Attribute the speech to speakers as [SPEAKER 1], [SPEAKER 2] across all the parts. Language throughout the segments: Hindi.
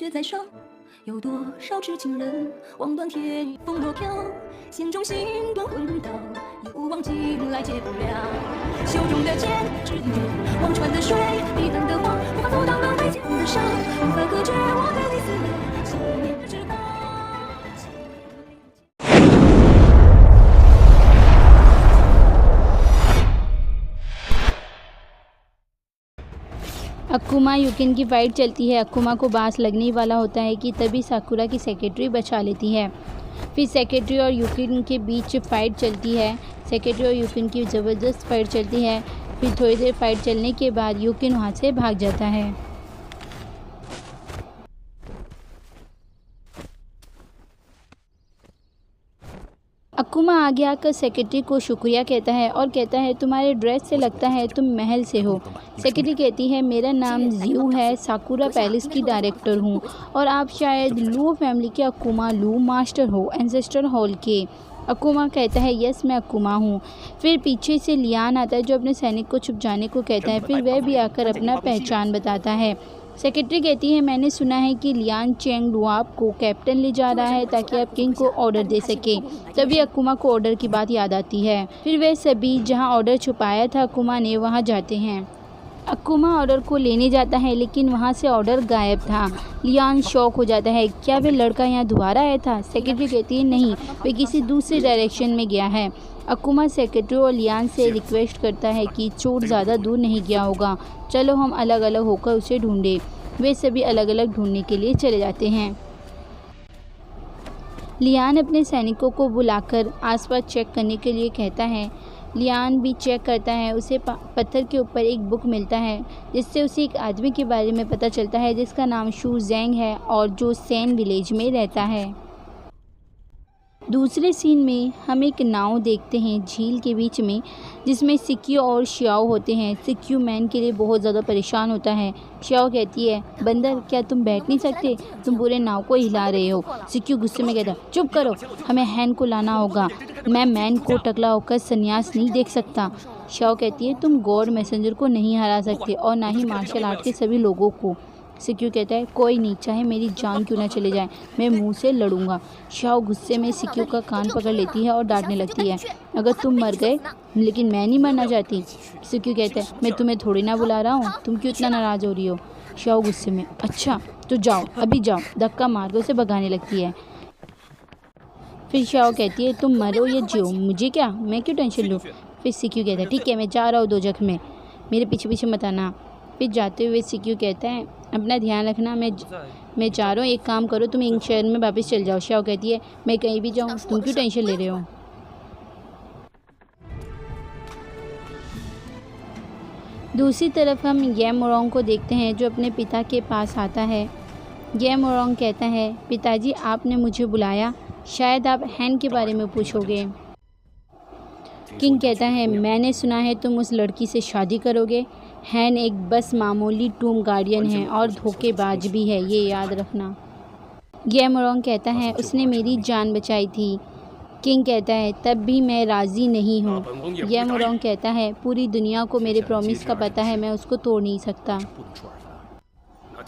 [SPEAKER 1] 月在上，有多少痴情人望断天意风若飘，心中心断魂道，一无往今来解不了。袖中的剑，指引着忘川的水，彼岸的花，无法阻挡轮回间的伤，无法隔绝我对你思念，想念的翅膀。
[SPEAKER 2] अकुमा यूकिन की फ़ाइट चलती है। अकुमा को बांस लगने ही वाला होता है कि तभी साकुरा की सेक्रेटरी बचा लेती है। फिर सेक्रेटरी और यूकिन के बीच फ़ाइट चलती है। सेक्रेटरी और यूकिन की ज़बरदस्त फ़ाइट चलती है। फिर थोड़ी देर फ़ाइट चलने के बाद यूकिन वहाँ से भाग जाता है। अकुमा आगे आकर सेक्रेटरी को शुक्रिया कहता है और कहता है तुम्हारे ड्रेस से लगता है तुम महल से हो। सेक्रेटरी कहती है मेरा नाम जियू है, साकुरा पैलेस की डायरेक्टर हूँ और आप शायद लू फैमिली के अकुमा लू मास्टर हो एंसेस्टर हॉल के। अकुमा कहता है यस मैं अकुमा हूँ। फिर पीछे से लियान आता है जो अपने सैनिक को छुप जाने को कहता है। फिर वह भी आकर अपना पहचान बताता है। सेक्रेटरी कहती है मैंने सुना है कि लियान चेंग लुआब को कैप्टन ले जा रहा है ताकि आप किंग को ऑर्डर दे सके। तभी अकुमा को ऑर्डर की बात याद आती है। फिर वे सभी जहां ऑर्डर छुपाया था अकुमा ने वहां जाते हैं। अकुमा ऑर्डर को लेने जाता है लेकिन वहां से ऑर्डर गायब था। लियान शॉक हो जाता है, क्या वे लड़का यहाँ दोबारा आया था? सेक्रेटरी कहती है नहीं, वे किसी दूसरे डायरेक्शन में गया है। अकुमा सेक्रेटरी और लियान से रिक्वेस्ट करता है कि चोर ज़्यादा दूर नहीं गया होगा, चलो हम अलग अलग होकर उसे ढूंढें। वे सभी अलग अलग ढूंढने के लिए चले जाते हैं। लियान अपने सैनिकों को बुलाकर आसपास चेक करने के लिए कहता है। लियान भी चेक करता है। उसे पत्थर के ऊपर एक बुक मिलता है जिससे उसे एक आदमी के बारे में पता चलता है जिसका नाम शू जेंग है और जो सैन विलेज में रहता है। दूसरे सीन में हम एक नाव देखते हैं झील के बीच में जिसमें सिक्यू और श्याओ होते हैं। सिक्यू मैन के लिए बहुत ज़्यादा परेशान होता है। श्याओ कहती है बंदर क्या तुम बैठ नहीं सकते, तुम पूरे नाव को हिला रहे हो। सिक्यू गुस्से में कहता है चुप करो, हमें हैन को लाना होगा, मैं मैन को टकला होकर संन्यास नहीं देख सकता। श्याओ कहती है तुम गॉड मैसेंजर को नहीं हरा सकते और ना ही मार्शल आर्ट के सभी लोगों को। सिक्यू कहता है कोई नहीं, चाहे मेरी जान क्यों ना चले जाए, मैं मुंह से लड़ूंगा। श्याओ गुस्से में सिक्यू का कान पकड़ लेती है और डांटने लगती है अगर तुम मर गए लेकिन मैं नहीं मरना चाहती। सिक्यू कहता है मैं तुम्हें थोड़ी ना बुला रहा हूँ, तुम क्यों इतना नाराज़ हो रही हो? श्याओ गुस्से में अच्छा तो जाओ अभी जाओ, धक्का मार कर उसे भगाने लगती है। फिर श्याओ कहती है तुम मरो या जियो मुझे क्या, मैं क्यों टेंशन लूँ। फिर सिक्यू कहता है ठीक है मैं जा रहा हूँ दोजख में, मेरे पीछे पीछे मत आना। फिर जाते हुए सिक्यू कहता है अपना ध्यान रखना, मैं जा रहा हूँ, एक काम करो तुम इन शहर में वापस चल जाओ। श्याओ कहती है मैं कहीं भी जाऊँ, तुम क्यों टेंशन ले रहे हो। दूसरी तरफ हम ये मोरोंग को देखते हैं जो अपने पिता के पास आता है। ये मोरोंग कहता है पिताजी आपने मुझे बुलाया, शायद आप हैन के बारे में पूछोगे। किंग कहता है मैंने सुना है तुम उस लड़की से शादी करोगे। हैन एक बस मामूली टूम गार्डियन है और धोखेबाज भी है, ये याद रखना। ये मोरोंग कहता है उसने मेरी जान बचाई थी। किंग कहता है तब भी मैं राज़ी नहीं हूँ। ये मोरोंग कहता है पूरी दुनिया को मेरे प्रॉमिस का पता है, मैं उसको तोड़ नहीं सकता।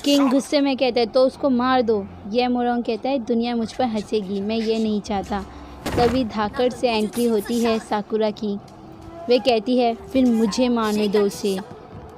[SPEAKER 2] किंग गुस्से में कहता है तो उसको मार दो। ये मोरोंग कहता है दुनिया मुझ पर हंसेगी, मैं ये नहीं चाहता। तभी धाकड़ से एंट्री होती है साकुरा की। वे कहती है फिर मुझे मारने दो उसे,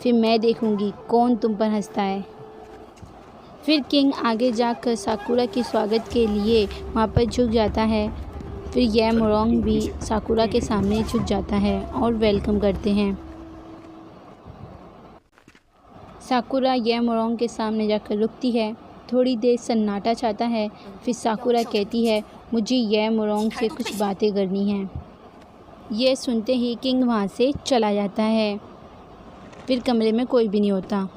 [SPEAKER 2] फिर मैं देखूंगी कौन तुम पर हंसता है। फिर किंग आगे जाकर साकुरा के स्वागत के लिए वहाँ पर झुक जाता है। फिर ये मोरोंग भी साकुरा के सामने झुक जाता है और वेलकम करते हैं। साकुरा ये मोरोंग के सामने जाकर रुकती है। थोड़ी देर सन्नाटा छाता है। फिर साकुरा कहती है मुझे ये मोरोंग से कुछ बातें करनी हैं। ये सुनते ही किंग वहाँ से चला जाता है। फिर कमरे में कोई भी नहीं होता।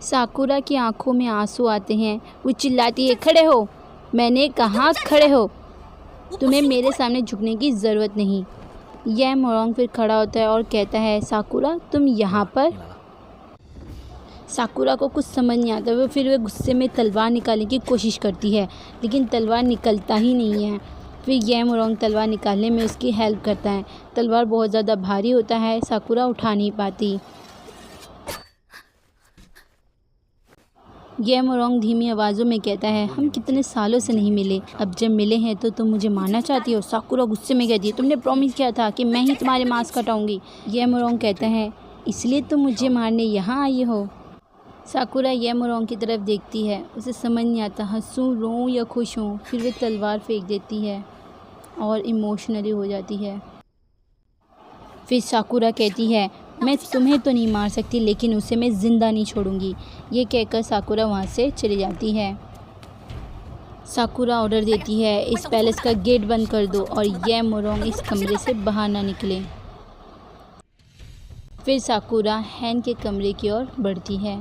[SPEAKER 2] साकुरा की आंखों में आंसू आते हैं। वो चिल्लाती है खड़े हो, मैंने कहा खड़े हो, तुम्हें मेरे सामने झुकने की ज़रूरत नहीं। यह मोरोंग फिर खड़ा होता है और कहता है साकुरा तुम यहाँ पर। साकुरा को कुछ समझ नहीं आता। फिर वे गुस्से में तलवार निकालने की कोशिश करती है लेकिन तलवार निकलता ही नहीं है। फिर ये मोरोंग तलवार निकालने में उसकी हेल्प करता है। तलवार बहुत ज़्यादा भारी होता है, साकुरा उठा नहीं पाती। ये मोरोंग धीमी आवाज़ों में कहता है, हम कितने सालों से नहीं मिले, अब जब मिले हैं तो तुम मुझे मारना चाहती हो। साकुरा गुस्से में कहती है, तुमने प्रॉमिस किया था कि मैं ही तुम्हारे मांस काटाऊंगी। ये मोरोंग कहता है, इसलिए तुम मुझे मारने यहाँ आई हो। साकुरा ये मोरोंग की तरफ देखती है, उसे समझ नहीं आता हंसूं, रोऊं या खुश हूँ। फिर वे तलवार फेंक देती है और इमोशनली हो जाती है। फिर साकुरा कहती है, मैं तुम्हें तो नहीं मार सकती लेकिन उसे मैं ज़िंदा नहीं छोड़ूंगी। ये कहकर साकुरा वहाँ से चली जाती है। साकुरा ऑर्डर देती है, इस पैलेस का गेट बंद कर दो और ये मोरोंग इस कमरे से बाहर ना निकले। फिर साकुरा हैन के कमरे की ओर बढ़ती है।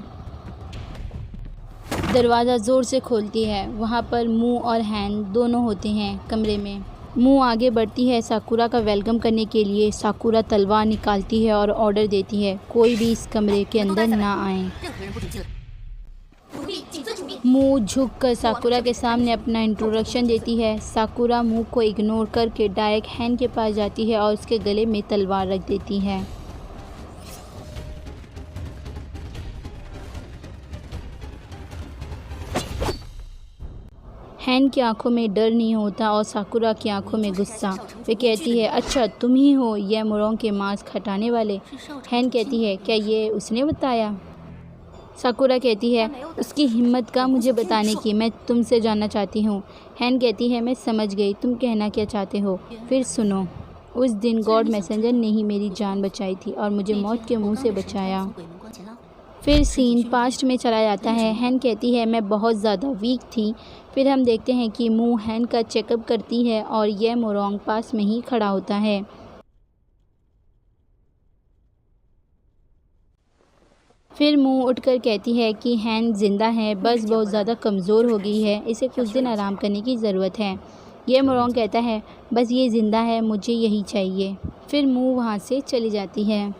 [SPEAKER 2] दरवाज़ा ज़ोर से खोलती है। वहाँ पर मू और हैन दोनों होते हैं कमरे में। मू आगे बढ़ती है साकुरा का वेलकम करने के लिए। साकुरा तलवार निकालती है और ऑर्डर देती है, कोई भी इस कमरे के अंदर ना आए। मू झुककर साकुरा के सामने अपना इंट्रोडक्शन देती है। साकुरा मू को इग्नोर करके डायरेक्ट हैन के पास जाती है और उसके गले में तलवार रख देती है। हैन की आंखों में डर नहीं होता और साकुरा की आंखों में गुस्सा। वे कहती है, अच्छा तुम ही हो ये मोरोंग के मांस हटाने वाले। हैन कहती है, क्या ये उसने बताया? साकुरा कहती है, उसकी हिम्मत का मुझे बताने की, मैं तुमसे जानना चाहती हूँ। हैन कहती है, मैं समझ गई तुम कहना क्या चाहते हो। फिर सुनो, उस दिन गॉड मैसेंजर ने ही मेरी जान बचाई थी और मुझे मौत के मुंह से बचाया। फिर सीन पास्ट में चला जाता है। हैन कहती है, मैं बहुत ज़्यादा वीक थी। फिर हम देखते हैं कि मू हैन का चेकअप करती है और यह मोरोंग पास में ही खड़ा होता है। फिर मू उठकर कहती है कि हैन जिंदा है, बस बहुत ज़्यादा कमज़ोर हो गई है, इसे कुछ दिन आराम करने की ज़रूरत है। यह मोरोंग कहता है, बस ये ज़िंदा है, मुझे यही चाहिए। फिर मू वहाँ से चली जाती है।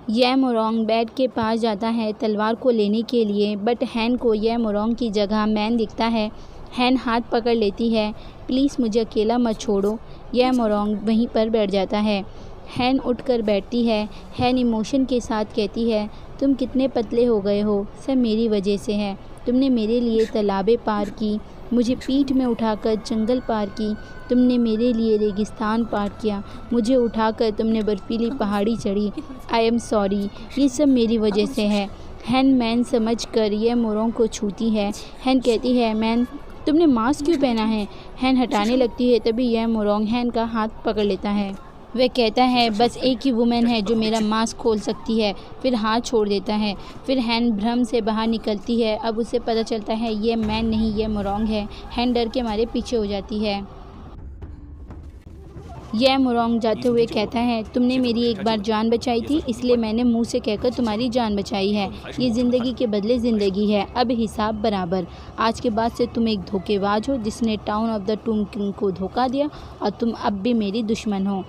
[SPEAKER 2] यह मोरोंग बेड के पास जाता है तलवार को लेने के लिए, बट हैन को यह मोरोंग की जगह मैन दिखता है। हैन हाथ पकड़ लेती है, प्लीज़ मुझे अकेला मत छोड़ो। यह मोरोंग वहीं पर बैठ जाता है। हैन उठकर बैठती है। हैन इमोशन के साथ कहती है, तुम कितने पतले हो गए हो, सब मेरी वजह से है। तुमने मेरे लिए तालाबें पार की, मुझे पीठ में उठाकर जंगल पार की, तुमने मेरे लिए रेगिस्तान पार किया, मुझे उठाकर तुमने बर्फीली पहाड़ी चढ़ी। आई एम सॉरी, ये सब मेरी वजह से है। हैन मैन समझ कर यह मोरोंग को छूती है। हैन कहती है, मैन तुमने मास्क क्यों पहना है? हैन हटाने लगती है, तभी यह मोरोंग हैन का हाथ पकड़ लेता है। वह कहता है, बस एक ही वुमेन है जो मेरा मास्क खोल सकती है। फिर हाथ छोड़ देता है। फिर हैन भ्रम से बाहर निकलती है। अब उसे पता चलता है ये मैन नहीं, ये मोरोंग है। हैन डर के मारे पीछे हो जाती है। यह मोरोंग जाते हुए कहता है, तुमने मेरी एक बार जान बचाई थी, इसलिए मैंने मुंह से कहकर तुम्हारी जान बचाई है। ये ज़िंदगी के बदले ज़िंदगी है, अब हिसाब बराबर। आज के बाद से तुम एक धोखेबाज हो जिसने टाउन ऑफ द टूम किंग को धोखा दिया और तुम अब भी मेरी दुश्मन हो।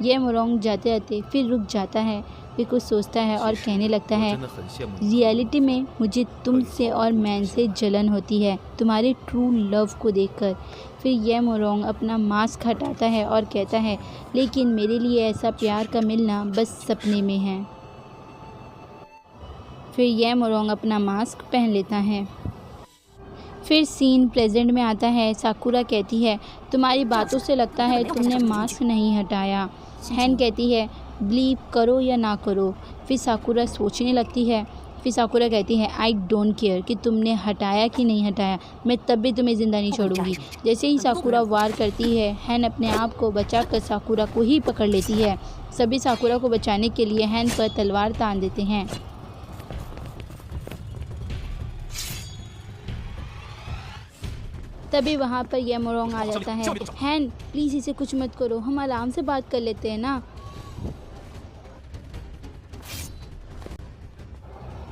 [SPEAKER 2] यह मोरोंग जाते जाते फिर रुक जाता है। फिर कुछ सोचता है और कहने लगता है, रियलिटी में मुझे तुमसे और मैन से जलन होती है, तुम्हारे ट्रू लव को देखकर। फिर यह मोरोंग अपना मास्क हटाता है और कहता है, लेकिन मेरे लिए ऐसा प्यार का मिलना बस सपने में है। फिर यह मोरोंग अपना मास्क पहन लेता है। फिर सीन प्रेजेंट में आता है। साकुरा कहती है, तुम्हारी बातों से लगता है तुमने मास्क नहीं हटाया। हैन कहती है, बिलीव करो या ना करो। फिर साकुरा सोचने लगती है। फिर साकुरा कहती है, आई डोंट केयर कि तुमने हटाया कि नहीं हटाया, मैं तब भी तुम्हें ज़िंदा नहीं छोड़ूंगी। जैसे ही साकुरा वार करती है, हैन अपने आप को बचाकर साकुरा को ही पकड़ लेती है। सभी साकुरा को बचाने के लिए हैन पर तलवार तान देते हैं। तभी वहाँ पर यह मोरोंग आ जाता है। हैन प्लीज़ इसे कुछ मत करो, हम आराम से बात कर लेते हैं ना।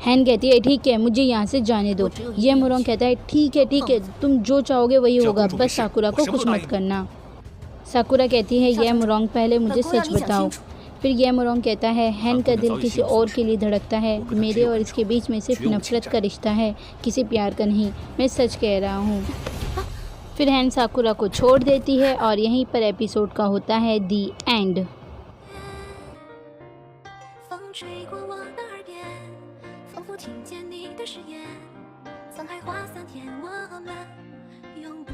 [SPEAKER 2] हैन कहती है, ठीक है मुझे यहाँ से जाने दो। यह मोरोंग कहता है, ठीक है तुम जो चाहोगे वही होगा, बस साकुरा को कुछ मत करना। साकुरा कहती है, यह मोरोंग पहले मुझे सच बताओ। फिर यह मोरोंग कहता है, हैन का दिल किसी और के लिए धड़कता है, मेरे और इसके बीच में सिर्फ नफरत का रिश्ता है, किसी प्यार का नहीं, मैं सच कह रहा हूँ। फिर हैन साकुरा को छोड़ देती है और यहीं पर एपिसोड का होता है दी एंड।
[SPEAKER 1] 风吹过我的耳边，仿佛听见你的誓言。沧海化3天，我们永不